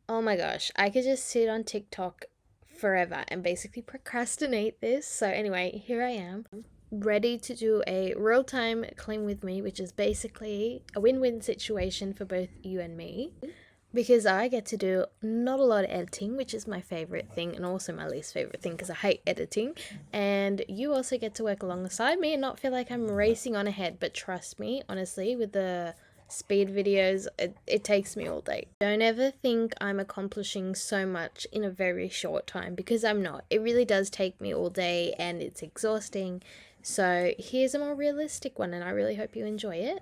Oh my gosh, I could just sit on TikTok forever and basically procrastinate this. So, anyway, here I am, ready to do a real time clean with me, which is basically a win win situation for both you and me. Because I get to do not a lot of editing, which is my favorite thing, and also my least favorite thing because I hate editing. And you also get to work alongside me and not feel like I'm racing on ahead. But trust me, honestly, with the speed videos, it takes me all day. Don't ever think I'm accomplishing so much in a very short time because I'm not. It really does take me all day and it's exhausting. So here's a more realistic one, and I really hope you enjoy it.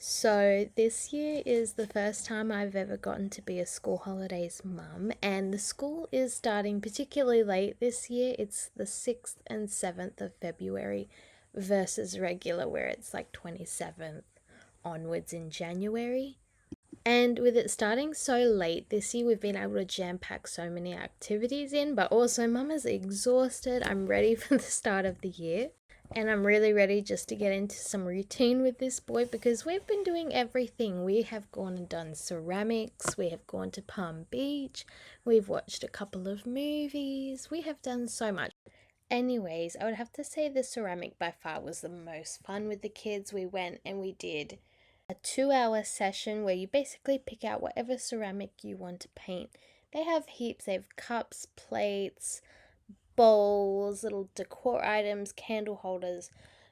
So, this year is the first time I've ever gotten to be a school holidays mum, and the school is starting particularly late this year. It's the 6th and 7th of February versus regular, where it's like 27th onwards in January. And with it starting so late this year, we've been able to jam pack so many activities in, but also, mum is exhausted. I'm ready for the start of the year. And I'm really ready just to get into some routine with this boy because we've been doing everything. We have gone and done ceramics, we have gone to Palm Beach, we've watched a couple of movies, we have done so much. Anyways, I would have to say the ceramic by far was the most fun with the kids. We went and we did a 2 hour session where you basically pick out whatever ceramic you want to paint. They have heaps, they have cups, plates, bowls, little decor items, candle holders.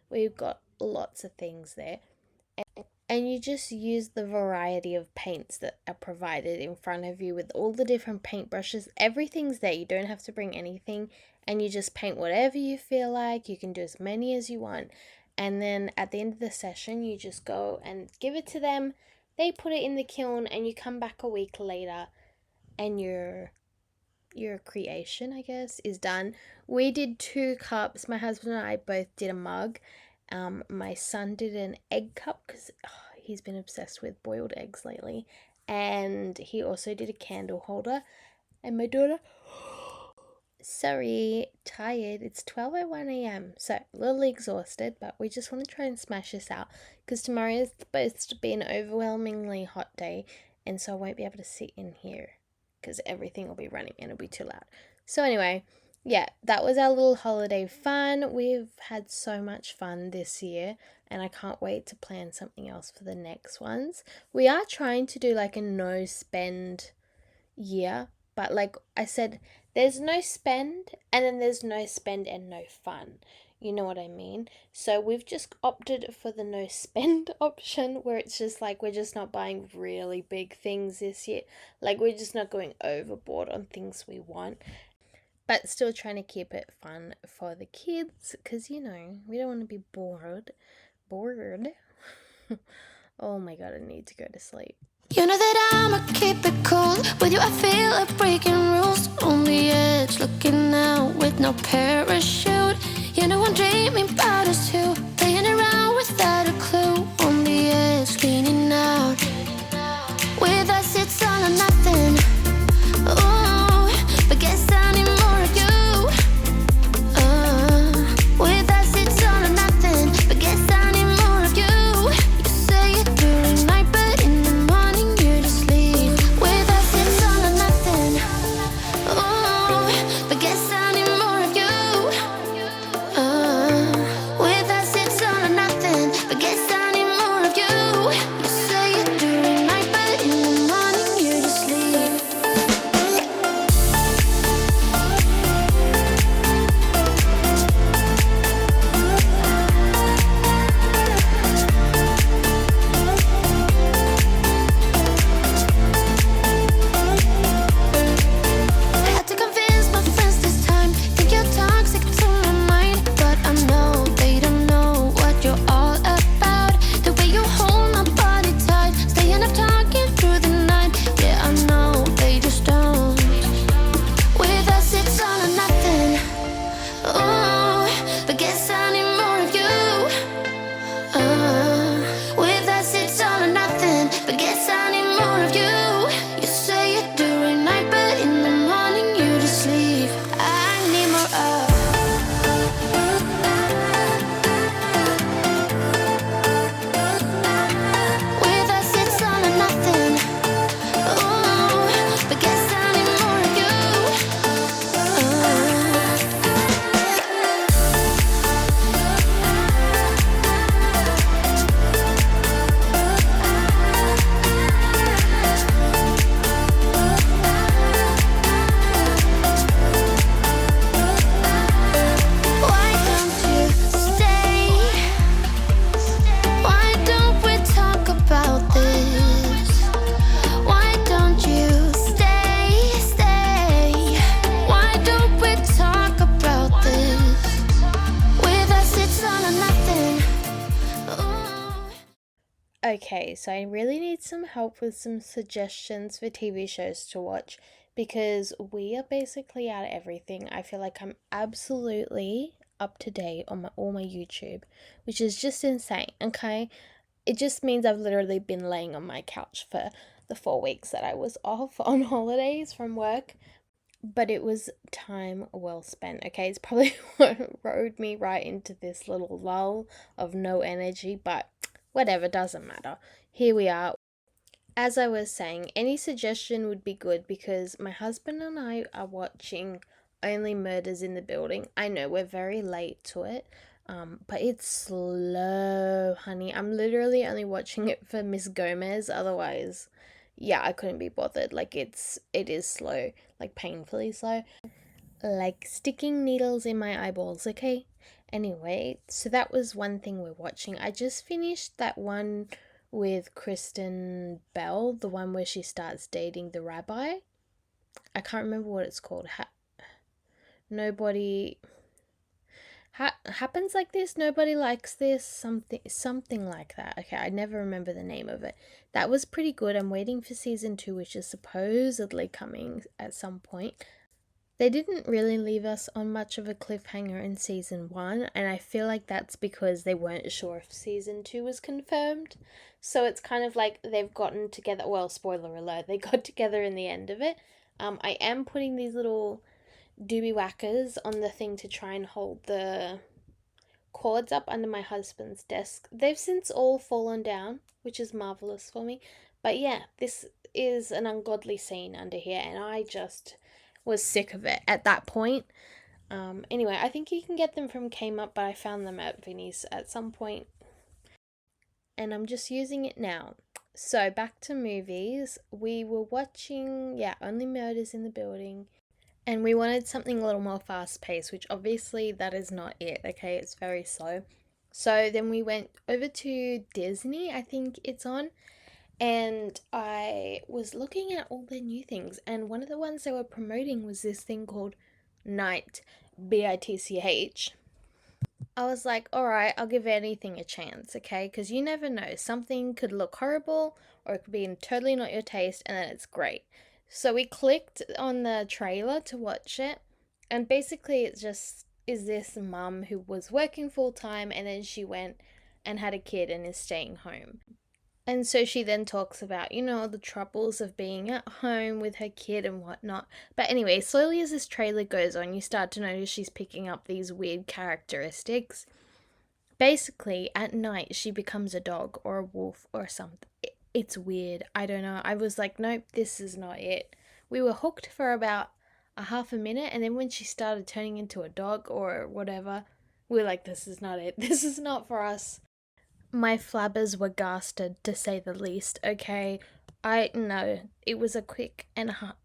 We've got lots of things there. And you just use the variety of paints that are provided in front of you with all the different paintbrushes. Everything's there. You don't have to bring anything, and you just paint whatever you feel like. You can do as many as you want. And then at the end of the session, you just go and give it to them. They put it in the kiln, and you come back a week later, and your creation, I guess, is done. We did 2 cups. My husband and I both did a mug. My son did an egg cup because he's been obsessed with boiled eggs lately. And he also did a candle holder. And my daughter, sorry, tired. It's 12:01 a.m. So a little exhausted, but we just want to try and smash this out because tomorrow is supposed to be an overwhelmingly hot day. And so I won't be able to sit in here because everything will be running and it'll be too loud. So anyway, yeah, that was our little holiday fun. We've had so much fun this year and I can't wait to plan something else for the next ones. We are trying to do like a no spend year, but like I said, there's no spend and then there's no spend and no fun. You know what I mean? So we've just opted for the no spend option where it's just like we're just not buying really big things this year. Like we're just not going overboard on things we want, but still trying to keep it fun for the kids because we don't want to be bored. Bored. Oh my god, I need to go to sleep. You know that I'ma keep it cool. With you I feel like breaking rules. On the edge, looking out with no parachute. You know I'm dreaming about us too. Playing around without a clue. On the edge, leaning out. With us it's all or nothing. Ooh, but guess I need more of you. With us it's all or nothing. But guess I need more of you. You say it during night, but in the morning you just leave. With us it's all or nothing. Ooh, but guess I need more of you. With us it's all or nothing. But guess I Okay, so I really need some help with some suggestions for TV shows to watch because we are basically out of everything. I feel like I'm absolutely up to date on all my YouTube, which is just insane, okay? It just means I've literally been laying on my couch for the 4 weeks that I was off on holidays from work, but it was time well spent, okay? It's probably what rode me right into this little lull of no energy, but whatever, doesn't matter. Here we are. As I was saying, any suggestion would be good because my husband and I are watching Only Murders in the Building. I know we're very late to it, but it's slow, honey. I'm literally only watching it for Miss Gomez. Otherwise, yeah, I couldn't be bothered. Like it is slow, like painfully slow, like sticking needles in my eyeballs. Okay. Anyway, so that was one thing we're watching. I just finished that one with Kristen Bell, the one where she starts dating the rabbi. I can't remember what it's called. Nobody happens like this. Nobody likes this. Something like that. Okay, I never remember the name of it. That was pretty good. I'm waiting for season 2, which is supposedly coming at some point. They didn't really leave us on much of a cliffhanger in season 1, and I feel like that's because they weren't sure if season 2 was confirmed. So it's kind of like they've gotten together. Well, spoiler alert, they got together in the end of it. I am putting these little doobie whackers on the thing to try and hold the cords up under my husband's desk. They've since all fallen down, which is marvelous for me. But yeah, this is an ungodly scene under here, and I just was sick of it at that point. Anyway, I think you can get them from Kmart, but I found them at Vinnie's at some point, and I'm just using it now. So back to movies. We were watching, Only Murders in the Building, and we wanted something a little more fast paced, which obviously that is not it, okay? It's very slow. So then we went over to Disney, I think it's on, and I was looking at all the new things, and one of the ones they were promoting was this thing called Night, BITCH. I was like, alright, I'll give anything a chance, okay? Because you never know. Something could look horrible, or it could be totally not your taste, and then it's great. So we clicked on the trailer to watch it, and basically it just is this mum who was working full time, and then she went and had a kid and is staying home. And so she then talks about, the troubles of being at home with her kid and whatnot. But anyway, slowly as this trailer goes on, you start to notice she's picking up these weird characteristics. Basically, at night, she becomes a dog or a wolf or something. It's weird. I don't know. I was like, nope, this is not it. We were hooked for about a half a minute, and then when she started turning into a dog or whatever, we were like, this is not it. This is not for us. My flabbers were gasted, to say the least, okay? No, it was a quick and a half.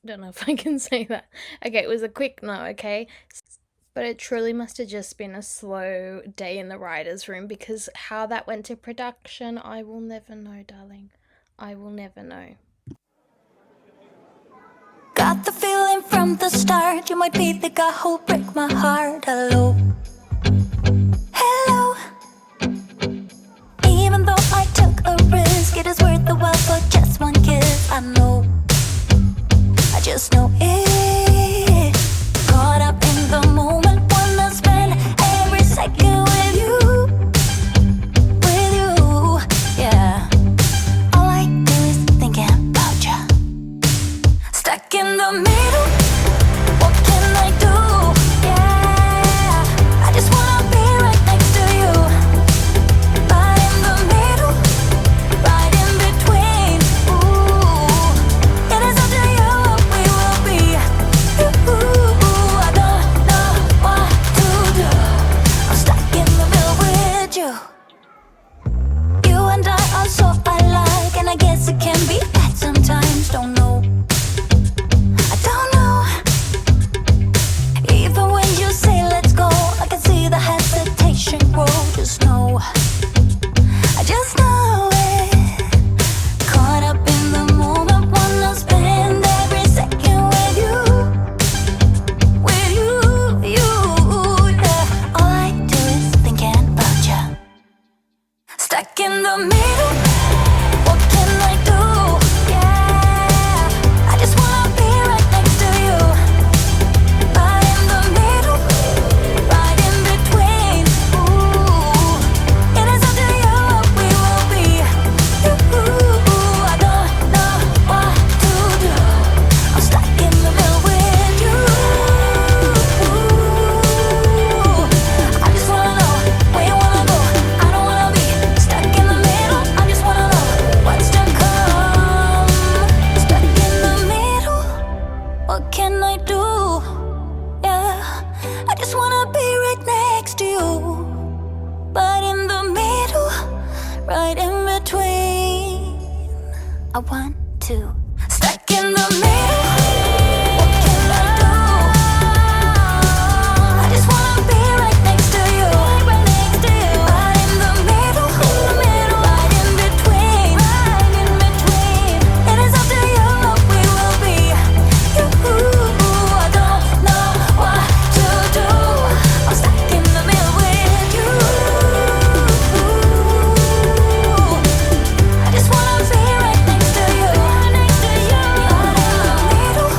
Don't know if I can say that. Okay, it was a quick no, okay? But it truly must have just been a slow day in the writer's room, because how that went to production, I will never know, darling. I will never know. Got the feeling from the start you might be the guy who'll break my heart. Hello, hello. Even though I took a risk, it is worth the while for just one kiss. I know, I just know it. Caught up in the moment, wanna spend every second with you, yeah. All I do is thinking about you. Stuck in the middle, what can I do? Yeah, I just wanna be right next to you. Right in the middle, right in between. Ooh, it is up to you what we will be. Ooh, I don't know what to do. I'm stuck in the middle with you. You and I are so alike, and I guess it can be bad sometimes. Don't know, I don't know. Even when you say let's go, I can see the hesitation grow. Just know, I just know it. Caught up in the moment, wanna spend every second with you, yeah. All I do is thinking about you. Stuck Stuck in the middle, what can I do? Yeah, I just wanna be right next to you. Right in the middle, right in between. Ooh, it is up to you what we will be. Ooh, I don't know what to do. I'm stuck in the middle with you. I just wanna know where you wanna go. I don't wanna be stuck in the middle. I just wanna know what's to come. Stuck in the middle, what can I do? Yeah, I just wanna be right next to you. But in the middle, right in between. I want to. Stuck in the middle, what can I do? I just wanna be right next to you. Right next to you. Right in the middle, right in between. Right in between. It is up to you what we will be. I don't know what to do. I'm stuck in the middle with you. I just wanna be right next to you. Right next to you. Right in the middle,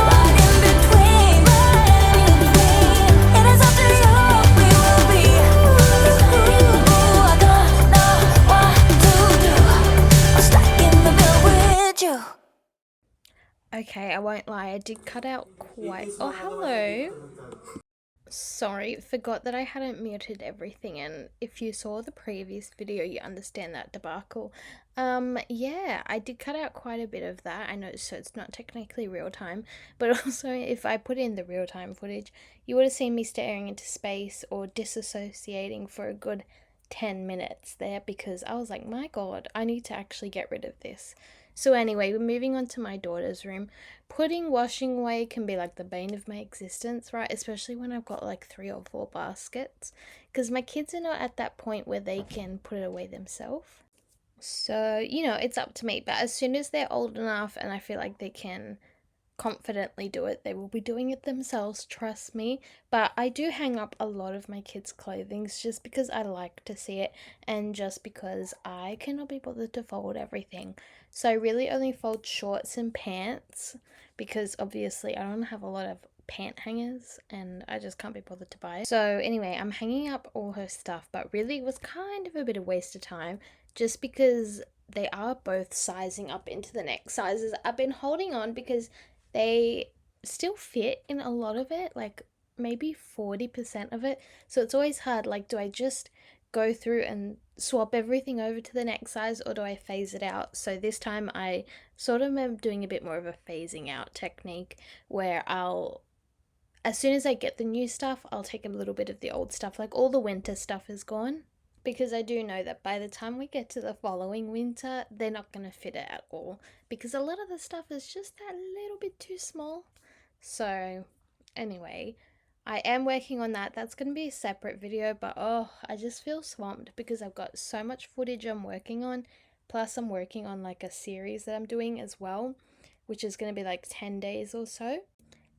right in between. Right in between. It is up to you what we will be. I don't know what to do. I'm stuck in the middle with you. Okay, I won't lie, I did cut out quite. Oh, hello. Sorry, forgot that I hadn't muted everything, and if you saw the previous video, you understand that debacle. Yeah, I did cut out quite a bit of that. I know, so it's not technically real time, but also if I put in the real time footage, you would have seen me staring into space or disassociating for a good 10 minutes there because I was like, my God, I need to actually get rid of this. So anyway, we're moving on to my daughter's room. Putting washing away can be like the bane of my existence, right? Especially when I've got like 3 or 4 baskets, because my kids are not at that point where they can put it away themselves. So, it's up to me. But as soon as they're old enough and I feel like they can confidently do it, they will be doing it themselves, trust me. But I do hang up a lot of my kids' clothing just because I like to see it and just because I cannot be bothered to fold everything. So I really only fold shorts and pants because obviously I don't have a lot of pant hangers and I just can't be bothered to buy it. So anyway, I'm hanging up all her stuff, but really it was kind of a bit of waste of time just because they are both sizing up into the next sizes. I've been holding on because they still fit in a lot of it, like maybe 40% of it. So it's always hard, like, do I just go through and swap everything over to the next size or do I phase it out? So this time I sort of am doing a bit more of a phasing out technique where as soon as I get the new stuff, I'll take a little bit of the old stuff, like all the winter stuff is gone. Because I do know that by the time we get to the following winter, they're not going to fit it at all. Because a lot of the stuff is just that little bit too small. So, anyway, I am working on that. That's going to be a separate video, but I just feel swamped because I've got so much footage I'm working on. Plus, I'm working on like a series that I'm doing as well, which is going to be like 10 days or so.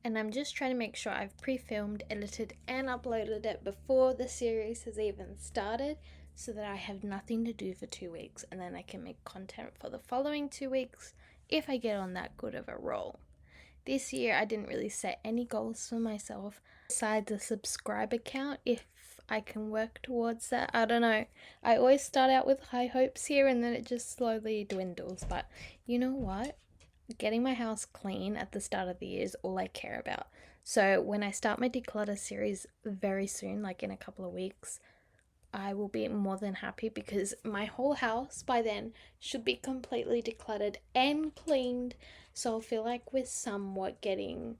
And I'm just trying to make sure I've pre-filmed, edited, and uploaded it before the series has even started so that I have nothing to do for 2 weeks and then I can make content for the following 2 weeks if I get on that good of a roll. This year I didn't really set any goals for myself besides a subscriber count. If I can work towards that, I don't know. I always start out with high hopes here and then it just slowly dwindles, but you know what? Getting my house clean at the start of the year is all I care about. So when I start my declutter series very soon, like in a couple of weeks, I will be more than happy because my whole house by then should be completely decluttered and cleaned. So I'll feel like we're somewhat getting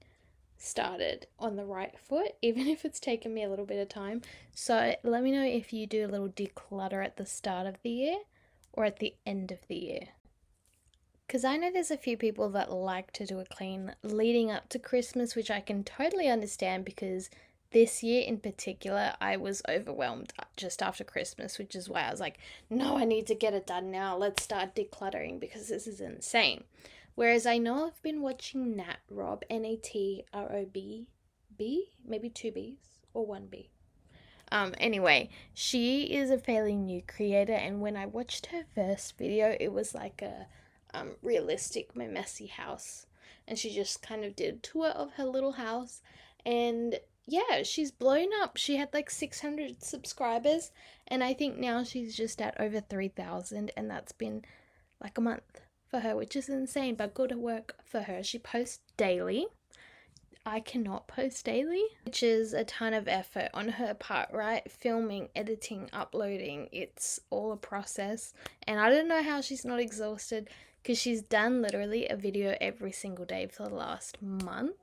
started on the right foot, even if it's taken me a little bit of time. So let me know if you do a little declutter at the start of the year or at the end of the year. Because I know there's a few people that like to do a clean leading up to Christmas, which I can totally understand because this year in particular, I was overwhelmed just after Christmas, which is why I was like, no, I need to get it done now. Let's start decluttering because this is insane. Whereas I know I've been watching Nat Rob, Natrob, B, maybe 2 Bs or 1 B. Anyway, she is a fairly new creator, and when I watched her first video, it was like a realistic My Messy House, and she just kind of did a tour of her little house, and yeah, she's blown up. She had like 600 subscribers, and I think now she's just at over 3,000, and that's been like a month for her, which is insane, but good work for her. She posts daily. I cannot post daily, which is a ton of effort on her part, right? Filming, editing, uploading, it's all a process. And I don't know how she's not exhausted, because she's done literally a video every single day for the last month.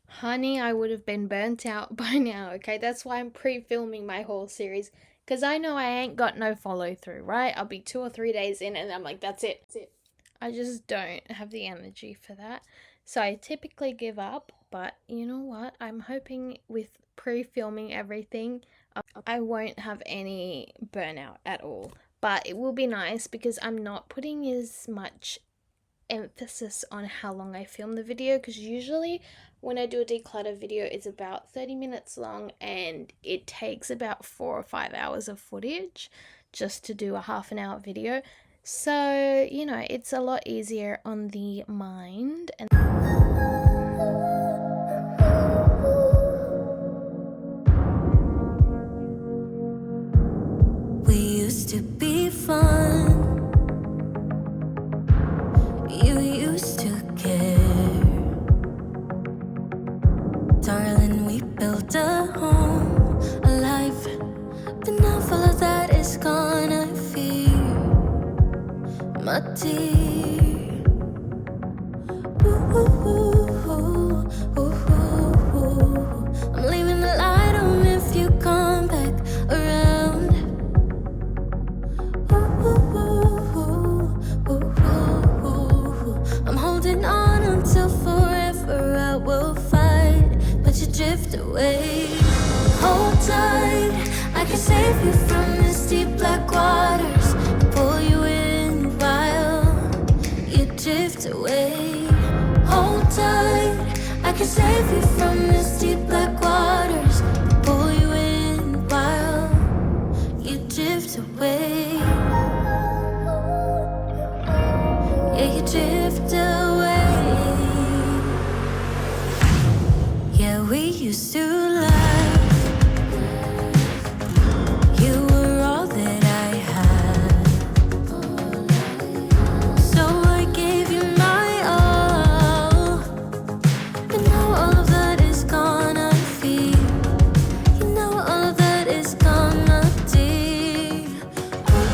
Honey, I would have been burnt out by now, okay? That's why I'm pre-filming my whole series, because I know I ain't got no follow through, right? I'll be 2 or 3 days in and I'm like, that's it. I just don't have the energy for that. So I typically give up, but you know what? I'm hoping with pre-filming everything, I won't have any burnout at all. But it will be nice because I'm not putting as much emphasis on how long I film the video, because usually when I do a declutter video, it's about 30 minutes long and it takes about 4 or 5 hours of footage just to do a half an hour video. So, you know, it's a lot easier on the mind. And We used to be fun. You used to care. Darling, we built a home, a life. But now all of that is gone, I fear. My dear. Ooh, ooh, ooh, ooh, ooh, ooh. I'm leaving the light on if you come back around. Ooh, ooh, ooh, ooh, ooh. I'm holding on until forever. I will fight, but you drift away. Hold tight, I can save you from this deep black waters. Pull you in while you drift away. Hold tight, I can save you from this deep black waters. Pull you in while you drift away. Yeah, you drift away. Yeah, we used to laugh. You were all that I had. So I gave you my all. But now all of that is gone, I feel. You know all of that is gone, my dear.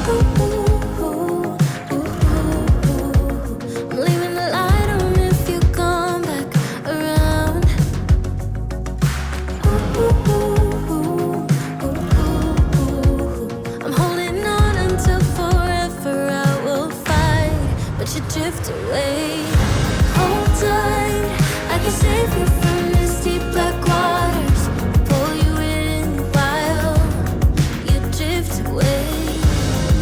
Ooh, ooh, ooh, ooh, ooh. I'm leaving the light on if you come back around. Ooh, ooh, ooh, ooh, ooh. I'm holding on until forever. I will fight, but you drift away. Hold tight, I can save you from this deep black waters. Pull you in while you drift away.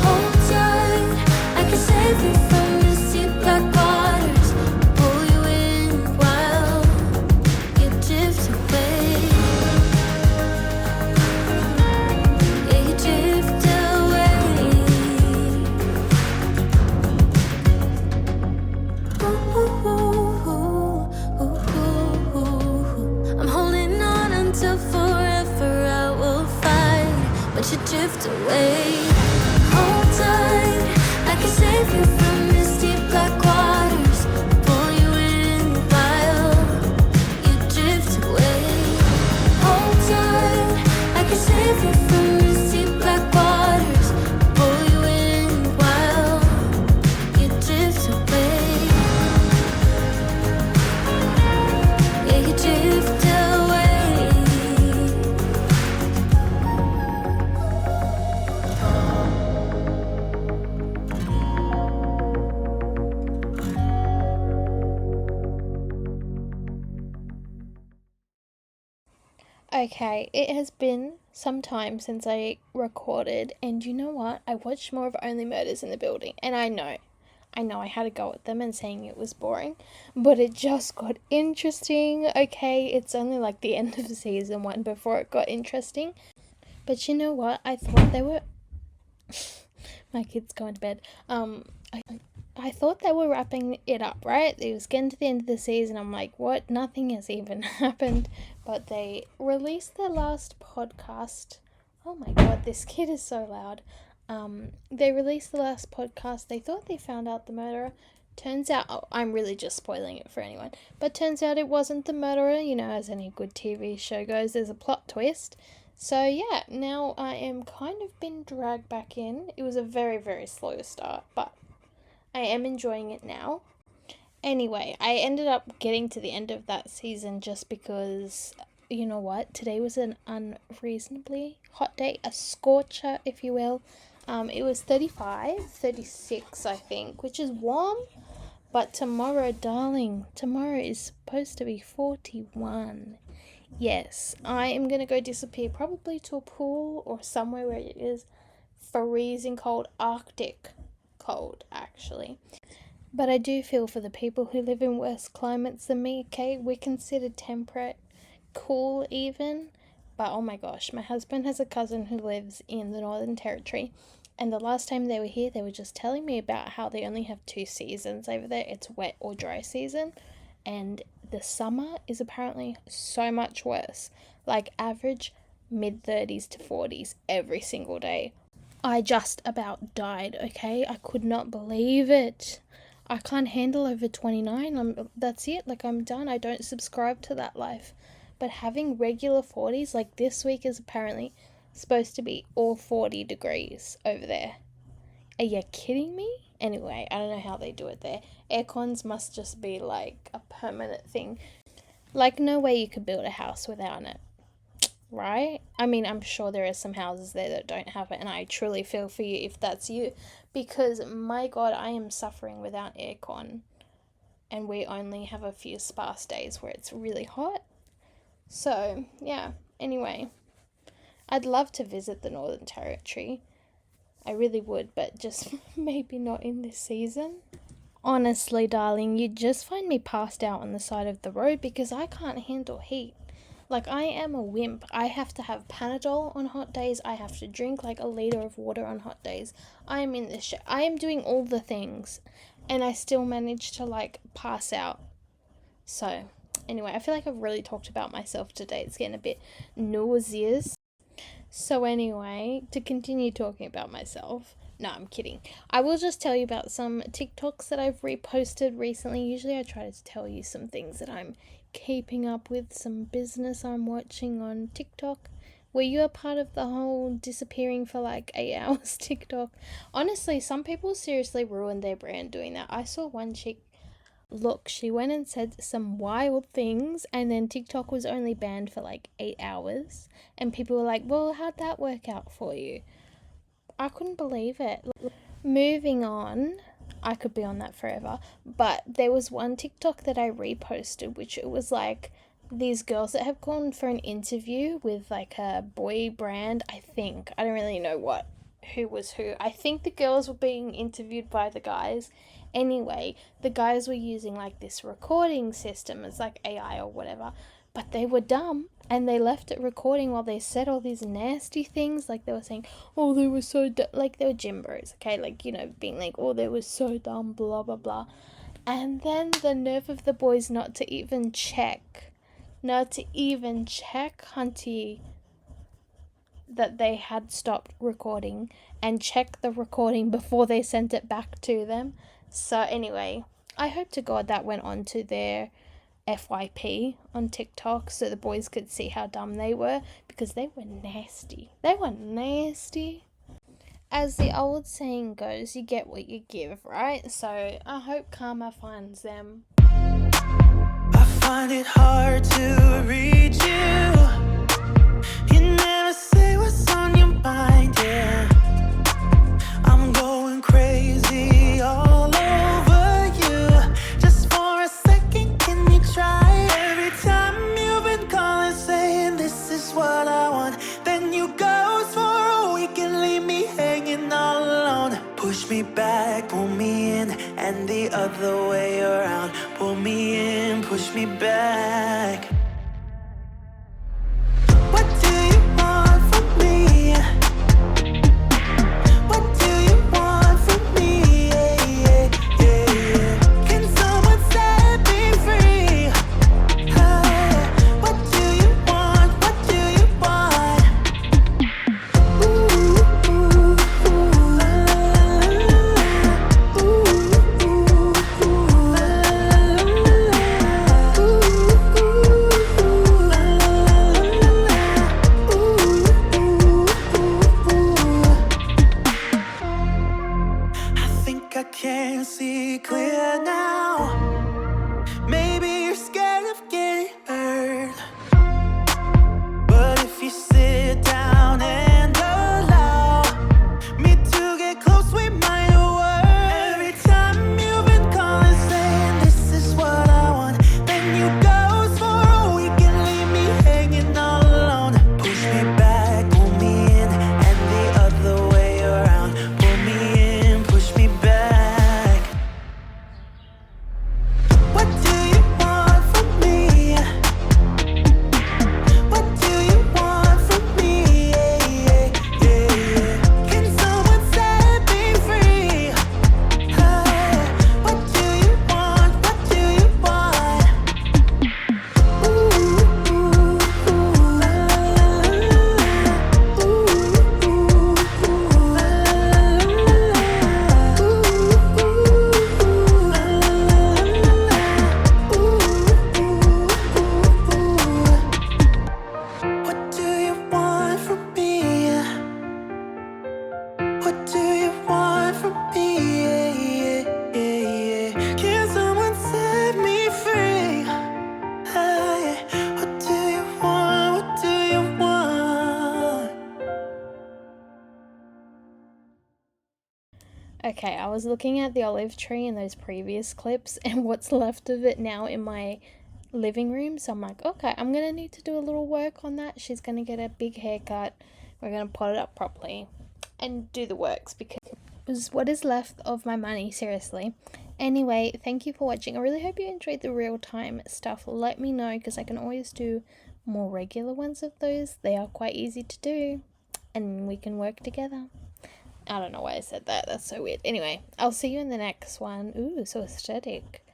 Hold tight, I can save you from this deep black waters. Pull you in while you drift away. Yeah, you drift away. Ooh, ooh, ooh, ooh, ooh. I'm holding on until forever. I will fight, but you drift away. Hold tight, I can save you from this deep black waters. Pull you in while you drift away. Hold tight, I can save you from this deep black waters. Pull you in while you drift away. Yeah, you drift away. okay, it has been some time since I recorded, and you know what? I watched more of Only Murders in the Building, and I know I had a go at them and saying it was boring, but it just got interesting. Okay, it's only like the end of season 1 before it got interesting. But you know what? I thought they were. My kid's going to bed. I, I thought they were wrapping it up, right? It was getting to the end of the season. I'm like, what? Nothing has even happened. But they released their last podcast. Oh my god, this kid is so loud. They released the last podcast. They thought they found out the murderer. Turns out, oh, I'm really just spoiling it for anyone, but turns out it wasn't the murderer. You know, as any good TV show goes, there's a plot twist. So yeah, now I am kind of been dragged back in. It was a very, very slow start, but I am enjoying it now. Anyway, I ended up getting to the end of that season just because, you know what, today was an unreasonably hot day, a scorcher, if you will. It was 35, 36, I think, which is warm. But tomorrow, darling, tomorrow is supposed to be 41. Yes, I am going to go disappear probably to a pool or somewhere where it is freezing cold, Arctic cold, actually. But I do feel for the people who live in worse climates than me, okay? We're considered temperate, cool even. But oh my gosh, my husband has a cousin who lives in the Northern Territory. And the last time they were here, they were just telling me about how they only have 2 seasons over there. It's wet or dry season. And the summer is apparently so much worse. Like average mid-30s to 40s every single day. I just about died, okay? I could not believe it. I can't handle over 29. That's it. Like, I'm done. I don't subscribe to that life. But having regular 40s, like this week is apparently supposed to be all 40 degrees over there. Are you kidding me? Anyway, I don't know how they do it there. Aircons must just be like a permanent thing. Like, no way you could build a house without it, right? I mean, I'm sure there are some houses there that don't have it, and I truly feel for you if that's you, because my god, I am suffering without aircon, and we only have a few sparse days where it's really hot. So yeah, anyway, I'd love to visit the Northern Territory. I really would, but just maybe not in this season. Honestly, darling, you'd just find me passed out on the side of the road because I can't handle heat. Like, I am a wimp. I have to have Panadol on hot days. I have to drink like a liter of water on hot days. I am in this I am doing all the things, and I still manage to like pass out. So anyway, I feel like I've really talked about myself today. It's getting a bit nauseous. So anyway, to continue talking about myself, no, I'm kidding. I will just tell you about some TikToks that I've reposted recently. Usually I try to tell you some things that I'm keeping up with, some business I'm watching on TikTok. Were you a part of the whole disappearing for like 8 hours TikTok? Honestly, some people seriously ruined their brand doing that. I saw one chick, look, she went and said some wild things, and then TikTok was only banned for like 8 hours, and people were like, well, how'd that work out for you? I couldn't believe it. Moving on, I could be on that forever, but there was one TikTok that I reposted, which it was like these girls that have gone for an interview with like a boy brand, I think. I don't really know who was who. I think the girls were being interviewed by the guys. Anyway, the guys were using like this recording system. It's like AI or whatever, but they were dumb and they left it recording while they said all these nasty things. Like they were saying, oh, they were so like they were Jimbos, okay? Like, you know, being like, oh, they were so dumb, blah, blah, blah. And then the nerve of the boys not to even check, hunty, that they had stopped recording and check the recording before they sent it back to them. So anyway, I hope to God that went on to their FYP on TikTok so the boys could see how dumb they were, because they were nasty. They were nasty. As the old saying goes, you get what you give, right? So I hope karma finds them. I find it hard to read you. You never say what's on your mind, yeah. I'm going crazy all over you. Just for a second, can you try? Every time you've been calling, saying this is what I want, then you ghost for a week and leave me hanging all alone. Push me back, pull me in, and the other way around. Pull me in, push me back. What do you want from me? I can't see clear now. Maybe you're scared of getting hurt, but if you sit down and allow me to get close, we might work. Every time you've been calling saying this is what I want, then you ghost for a week and leave me hanging all alone. Push me back, pull me in, and the other way around. Pull me in, push me back. What do you want from me? What do you want from me? Can someone set me free? What do you want? What do you want? What do you want from me? What do you want from me? Can someone set me free? What do you want? What do you want? Okay, I was looking at the olive tree in those previous clips and what's left of it now in my living room. So I'm like, okay, I'm going to need to do a little work on that. She's going to get a big haircut. We're going to pot it up properly and do the works because it was what is left of my money, seriously. Anyway, thank you for watching. I really hope you enjoyed the real-time stuff. Let me know because I can always do more regular ones of those. They are quite easy to do and we can work together. I don't know why I said that. That's so weird. Anyway, I'll see you in the next one. Ooh, so aesthetic.